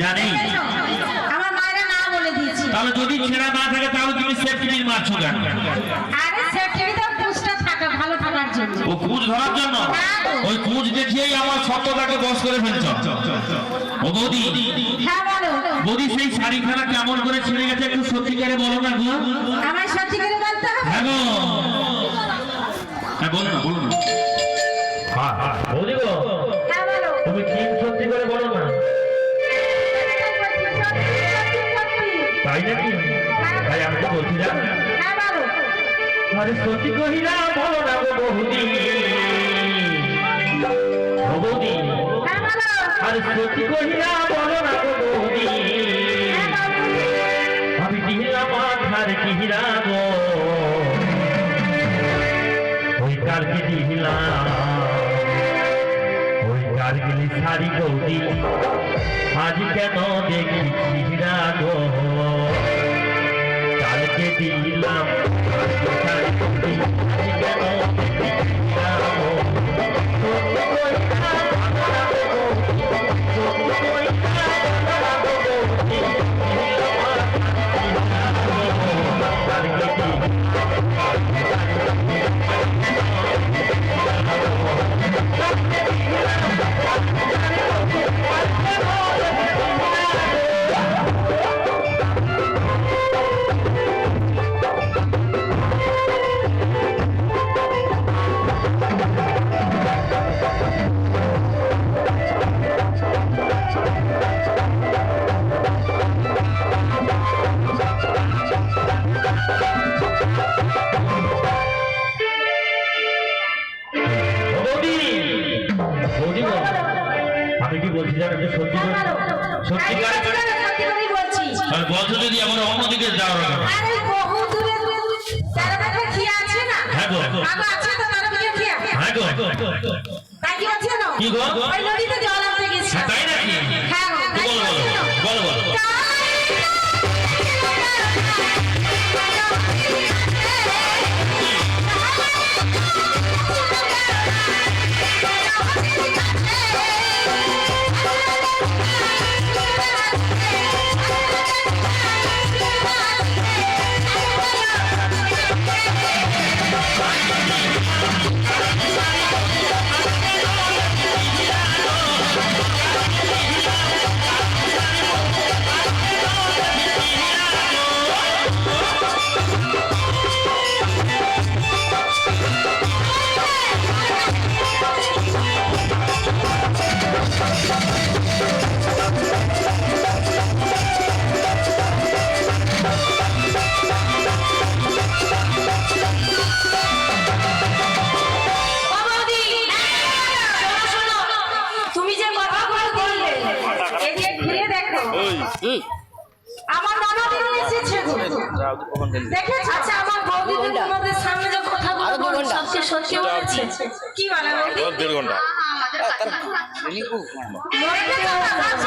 জানি আমার মায়েরা না বলে দিয়েছে। তাহলে যদি ছেঁড়া না থাকে তাহলে তুমি সেফটি পিন মারছো কেন? আরে সেফটি তো কুচটা থাকা ভালো থাকার জন্য। ও কুচ ধরার জন্য? ওই কুচ দেখিয়েই আমার সত্যটাকে বশ করে ফেলছো। ও বৌদি, হ্যাঁ বলো। বৌদি সেই শাড়িখানা কেমন করে ছিঁড়ে গেছে একটু সত্যি করে বলো না গো। আমার সত্যি করে বলতে হবে? হ্যাঁ গো, হ্যাঁ বলো না, বলো না। হ্যাঁ হ্যাঁ বৌদি গো, হ্যাঁ বলো। তুমি কি সত্যি করে বলো না। তাই নাকি? ভাই আমি তো বলছি না। হ্যাঁ বলো। আরে সত্যি কহিলা বলো না গো বৌদি। ও বৌদি, হ্যাঁ বলো। আরে সত্যি কহিলা বলো না গো বৌদি। আমি দিলাম মাথার কিহিরা গো, ওই কালকে দিলাম ওই কালগিলি শাড়ি বৌদি, আজ কেন দেখি কিহিরা গো। কালকে দিলাম কালকে শাড়ি বৌদি, আজ কেন দেখি কিহিরা গো। আমি কি বলছি জানো, সত্যি করে সত্যি করে বলছি। বলছো যদি আমার অন্যদিকে যাওয়ার কথা। আরে বহু দূরে তারা কাছে খিয়া আছে না? হ্যাঁ গো, আগো আছে তো তারা দিকে খিয়া। হ্যাঁ গো, তাই কি আছে না? কি গো? ওই নদীতে জল আসতে গেছে। তাই নাকি? হ্যাঁ গো, তাই বলো আছে না? বলো বলো বলো। আমার ননদিন এসেছে গো। দেখেছ? আচ্ছা আমার বৌদি তো তোমাদের সামনে যে কথাগুলো বলছে সত্যি সত্যি বলেছে। কি বলে বৌদি? 1.5 ঘন্টা। মরে গেছে